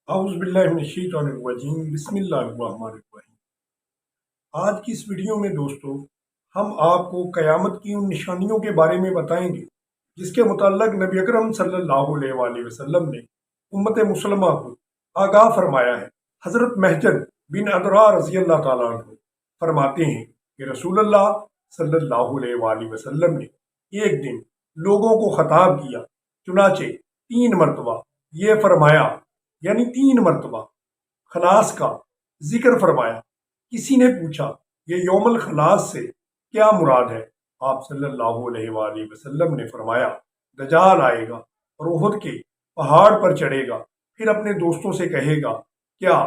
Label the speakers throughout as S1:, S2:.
S1: औज़ुबिल्लाहिमिनश्शैतानिर्रजीम बिस्मिल्लाहिर्रहमानिर्रहीम। आज की इस वीडियो में दोस्तों हम आपको क़यामत की उन निशानियों के बारे में बताएंगे जिसके मुताल्लिक़ नबी अकरम सल्लल्लाहु अलैहि वसल्लम ने उम्मत मुसलमा को आगाह फरमाया है। हज़रत महजन बिन अदरा रज़ी अल्लाह ताला अन्हु फरमाते हैं कि रसूलुल्लाह सल्लल्लाहु अलैहि वसल्लम ने एक दिन लोगों को खिताब किया, चुनाचे 3 मरतबा ये फरमाया, यानी 3 मरतबा खलास का जिक्र फरमाया। किसी ने पूछा, ये यौमुल खलास से क्या मुराद है? आप सल्लल्लाहु अलैहि वसल्लम ने फरमाया, दजाल आएगा और उहुद के पहाड़ पर चढ़ेगा, फिर अपने दोस्तों से कहेगा, क्या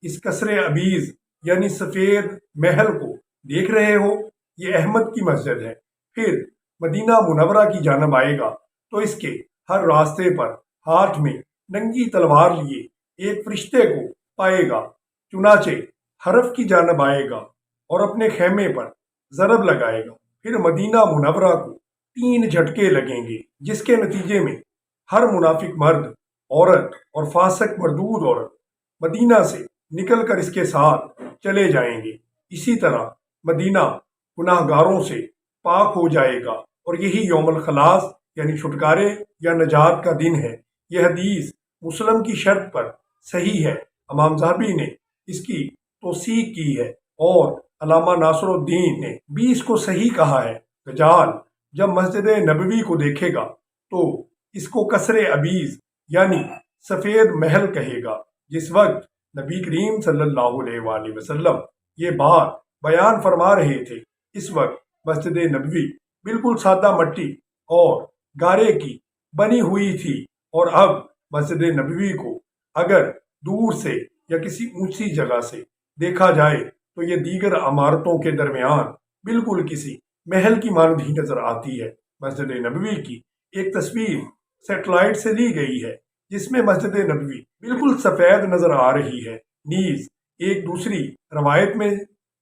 S1: इस कसरे अबीज यानी सफ़ेद महल को देख रहे हो? ये अहमद की मस्जिद है। फिर मदीना मुनव्वरा की जानब आएगा तो इसके हर रास्ते पर हाथ में नंगी तलवार लिए एक फरिश्ते को पाएगा। चुनाचे हरफ की जानब आएगा और अपने खेमे पर ज़रब लगाएगा। फिर मदीना मुनव्वरा को 3 झटके लगेंगे, जिसके नतीजे में हर मुनाफिक मर्द, औरत और फासिक मरदूद औरत मदीना से निकल कर इसके साथ चले जाएंगे। इसी तरह मदीना गुनाहगारों से पाक हो जाएगा और यही यौमुल खलास यानी छुटकारे या नजात का दिन है। यह हदीस मुस्लिम की शर्त पर सही है। इमाम ज़हबी ने इसकी तौसीक की है और अल्लामा नासरुद्दीन ने भी इसको सही कहा है। दज्जाल जब मस्जिद नबवी को देखेगा तो इसको कसरे अबीज यानी सफ़ेद महल कहेगा। जिस वक्त नबी करीम सल्लल्लाहु अलैहि वसल्लम ये बात बयान फरमा रहे थे, इस वक्त मस्जिद नबवी बिल्कुल सादा मट्टी और गारे की बनी हुई थी और अब मस्जिद नबवी को अगर दूर से या किसी ऊंची जगह से देखा जाए तो ये दीगर इमारतों के दरमियान बिल्कुल किसी महल की मानद ही नजर आती है। मस्जिद नबवी की एक तस्वीर सैटेलाइट से ली गई है जिसमें मस्जिद नबवी बिल्कुल सफ़ेद नजर आ रही है। नीज एक दूसरी रवायत में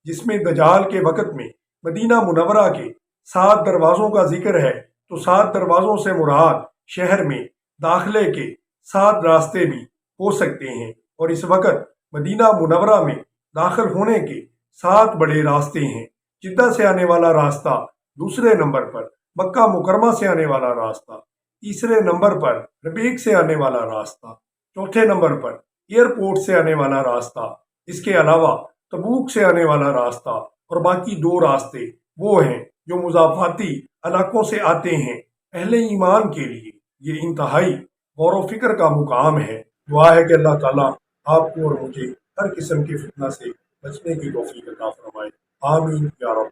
S1: जिसमें दजाल के वक़्त में मदीना मुनव्वरा के 7 दरवाज़ों का जिक्र है, तो 7 दरवाज़ों से मुराद शहर में दाखिले के 7 रास्ते भी हो सकते हैं और इस वक्त मदीना मुनव्वरा में दाखिल होने के 7 बड़े रास्ते हैं। जिद्दा से आने वाला रास्ता दूसरे नंबर पर, मक्का मुकरमा से आने वाला रास्ता तीसरे नंबर पर, रबीक से आने वाला रास्ता चौथे नंबर पर, एयरपोर्ट से आने वाला रास्ता, इसके अलावा तबूक से आने वाला रास्ता और बाकी 2 रास्ते वो हैं जो मुज़ाफ़ाती इलाकों से आते हैं। अहले ईमान के लिए ये इंतहाई गौर व फिक्र का मुकाम है। दुआ है कि अल्लाह ताला आपको और मुझे हर किस्म के फितना से बचने की तौफीक अता फरमाए। आमीन या रब।